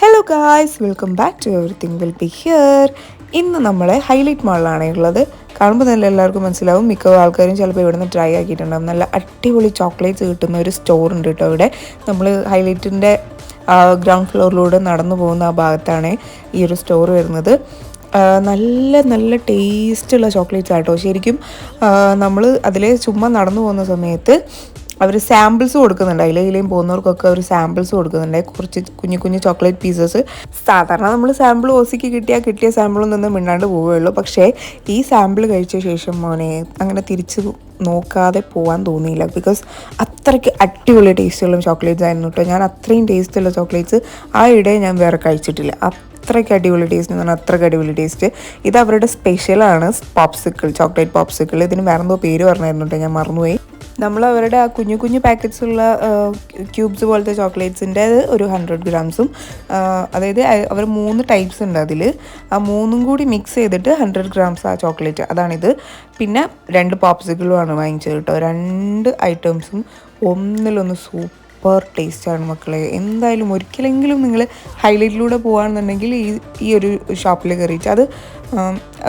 Hello guys, welcome back to everything will be here. ഇന്ന് നമ്മൾ highlight മാളിലാണ് ഉള്ളത്. കാണുമ്പോൾ തന്നെ എല്ലാവർക്കും മനസ്സിലാവും, മിക്ക ആൾക്കാരും ചിലപ്പോൾ ഇവിടെ നിന്ന് ട്രൈ ആക്കിയിട്ടുണ്ടാകും. നല്ല അടിപൊളി ചോക്ലേറ്റ്സ് കിട്ടുന്ന ഒരു സ്റ്റോർ ഉണ്ട് കേട്ടോ ഇവിടെ. നമ്മൾ ഹൈലൈറ്റിൻ്റെ ഗ്രൗണ്ട് ഫ്ലോറിലൂടെ നടന്നു പോകുന്ന ആ ഭാഗത്താണ് ഈ ഒരു സ്റ്റോർ വരുന്നത്. നല്ല നല്ല ടേസ്റ്റുള്ള ചോക്ലേറ്റ്സ് ആട്ടോ. ശരിക്കും നമ്മൾ അതിൽ ചുമ്മാ നടന്നു പോകുന്ന സമയത്ത് അവർ സാമ്പിൾസ് കൊടുക്കുന്നുണ്ട്. അതിലേയും പോകുന്നവർക്കൊക്കെ അവർ സാമ്പിൾസ് കൊടുക്കുന്നുണ്ട്, കുറച്ച് കുഞ്ഞു കുഞ്ഞു ചോക്ലേറ്റ് പീസസ്. സാധാരണ നമ്മൾ സാമ്പിൾ ഓസിക്ക് കിട്ടിയ സാമ്പിളിൽ നിന്ന് മിണ്ടാണ്ട് പോവുകയുള്ളൂ. പക്ഷേ ഈ സാമ്പിൾ കഴിച്ച ശേഷം മോനെ അങ്ങനെ തിരിച്ച് നോക്കാതെ പോകാൻ തോന്നിയില്ല. ബിക്കോസ് അത്രയ്ക്ക് അടിപൊളി ടേസ്റ്റുള്ള ചോക്ലേറ്റ്സ് ആയിരുന്നു കേട്ടോ. ഞാൻ അത്രയും ടേസ്റ്റുള്ള ചോക്ലേറ്റ്സ് ആ ഇടയിൽ ഞാൻ വേറെ കഴിച്ചിട്ടില്ല. അത്രയ്ക്ക് അടിപൊളി ടേസ്റ്റ് എന്ന് പറഞ്ഞാൽ അത്രയ്ക്ക് അടിപൊളി ടേസ്റ്റ്. ഇത് അവരുടെ സ്പെഷ്യലാണ് പോപ്സിക്കിൾ, ചോക്ലേറ്റ് പോപ്സിക്കിൾ. ഇതിന് വേറെന്തോ പേര് പറഞ്ഞായിരുന്നു കേട്ടോ, ഞാൻ മറന്നുപോയി. നമ്മൾ അവരുടെ ആ കുഞ്ഞു കുഞ്ഞു പാക്കറ്റ്സുള്ള ക്യൂബ്സ് പോലത്തെ ചോക്ലേറ്റ്സിൻ്റെ ഒരു 100 ഗ്രാംസും, അതായത് അവർ 3 ടൈപ്സ് ഉണ്ട് അതിൽ. ആ 3ഉം കൂടി മിക്സ് ചെയ്തിട്ട് 100 ഗ്രാംസ് ആ ചോക്ലേറ്റ്, അതാണിത്. പിന്നെ 2 പോപ്സിക്കിളുമാണ് വാങ്ങിച്ചത് കേട്ടോ. 2 ഐറ്റംസും ഒന്നിലൊന്ന് സൂപ്പർ ടേസ്റ്റാണ് മക്കളെ. എന്തായാലും ഒരിക്കലെങ്കിലും നിങ്ങൾ ഹൈലൈറ്റിലൂടെ പോകുകയാണെന്നുണ്ടെങ്കിൽ ഈ ഒരു ഷോപ്പിൽ കയറിയിട്ട്, അത്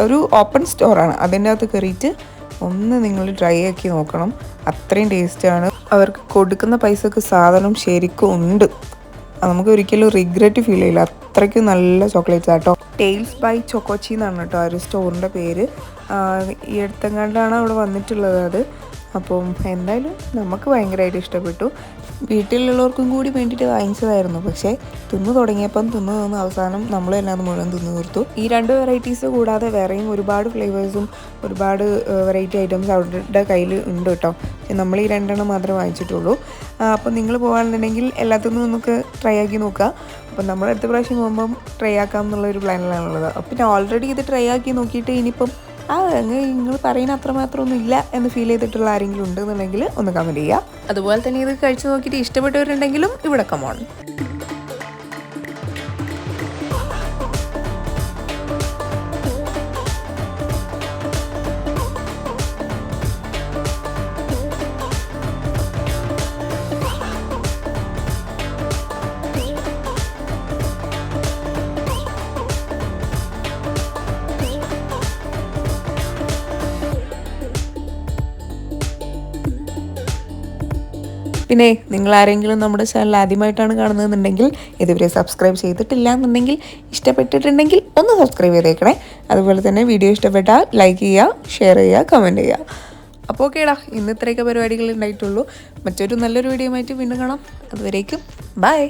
ഒരു ഓപ്പൺ സ്റ്റോറാണ്, അതിൻ്റെ അകത്ത് കയറിയിട്ട് ഒന്ന് നിങ്ങൾ ട്രൈ ആക്കി നോക്കണം. അത്രയും ടേസ്റ്റാണ്. അവർക്ക് കൊടുക്കുന്ന പൈസക്ക് സാധനം ശരിക്കും ഉണ്ട്. നമുക്ക് ഒരിക്കലും റിഗ്രറ്റ് ഫീൽ ചെയ്യില്ല. അത്രയ്ക്ക് നല്ല ചോക്ലേറ്റ്സ് ആട്ടോ. ടെയിൽസ് ബൈ ചോക്കോച്ചി എന്നാണ് കേട്ടോ ആ ഒരു സ്റ്റോറിൻ്റെ പേര്. ഈ അടുത്തെങ്ങാണ്ടാണ് അവിടെ വന്നിട്ടുള്ളത് അത്. അപ്പം എന്തായാലും നമുക്ക് ഭയങ്കരമായിട്ട് ഇഷ്ടപ്പെട്ടു. വീട്ടിലുള്ളവർക്കും കൂടി വേണ്ടിയിട്ട് വാങ്ങിച്ചതായിരുന്നു. പക്ഷേ തിന്നു തുടങ്ങിയപ്പം തിന്ന് അവസാനം നമ്മൾ തന്നെ അത് മുഴുവൻ തിന്നു തീർത്തു. ഈ 2 വെറൈറ്റീസ് കൂടാതെ വേറെയും ഒരുപാട് ഫ്ലേവേഴ്സും ഒരുപാട് വെറൈറ്റി ഐറ്റംസ് അവരുടെ കയ്യിൽ ഉണ്ട് കേട്ടോ. നമ്മൾ ഈ 2 മാത്രമേ വാങ്ങിച്ചിട്ടുള്ളൂ. അപ്പം നിങ്ങൾ പോകുകയാണെന്നുണ്ടെങ്കിൽ എല്ലാത്തിനും നമുക്ക് ട്രൈ ആക്കി നോക്കുക. അപ്പം നമ്മൾ അടുത്ത പ്രാവശ്യം പോകുമ്പം ട്രൈ ആക്കാം എന്നുള്ളൊരു പ്ലാനിലാണുള്ളത്. അപ്പം ഞാൻ ഓൾറെഡി ഇത് ട്രൈ ആക്കി നോക്കിയിട്ട് ഇനിയിപ്പം നിങ്ങൾ പറയുന്ന അത്രമാത്രമൊന്നും ഇല്ല എന്ന് ഫീൽ ചെയ്തിട്ടുള്ള ആരെങ്കിലും ഉണ്ടെന്നുണ്ടെങ്കിൽ ഒന്ന് കമൻറ്റ് ചെയ്യുക. അതുപോലെ തന്നെ ഇത് കഴിച്ചു നോക്കിയിട്ട് ഇഷ്ടപ്പെട്ടവരുണ്ടെങ്കിലും ഇവിടെ കമോൺ. പിന്നെ നിങ്ങൾ ആരെങ്കിലും നമ്മുടെ ചാനൽ ആദ്യമായിട്ടാണ് കാണുന്നതെന്നുണ്ടെങ്കിൽ ഇതുവരെ സബ്സ്ക്രൈബ് ചെയ്തിട്ടില്ല എന്നുണ്ടെങ്കിൽ, ഇഷ്ടപ്പെട്ടിട്ടുണ്ടെങ്കിൽ ഒന്ന് സബ്സ്ക്രൈബ് ചെയ്തേക്കണേ. അതുപോലെ തന്നെ വീഡിയോ ഇഷ്ടപ്പെട്ടാൽ ലൈക്ക് ചെയ്യുക, ഷെയർ ചെയ്യുക, കമൻറ്റ് ചെയ്യുക. അപ്പോൾ ഓക്കേടാ, ഇന്ന് ഇത്രയൊക്കെ പരിപാടികൾ ഉണ്ടായിട്ടുള്ളൂ. മറ്റൊരു നല്ലൊരു വീഡിയോ ആയിട്ട് വീണ്ടും കാണാം. അതുവരേക്കും ബൈ.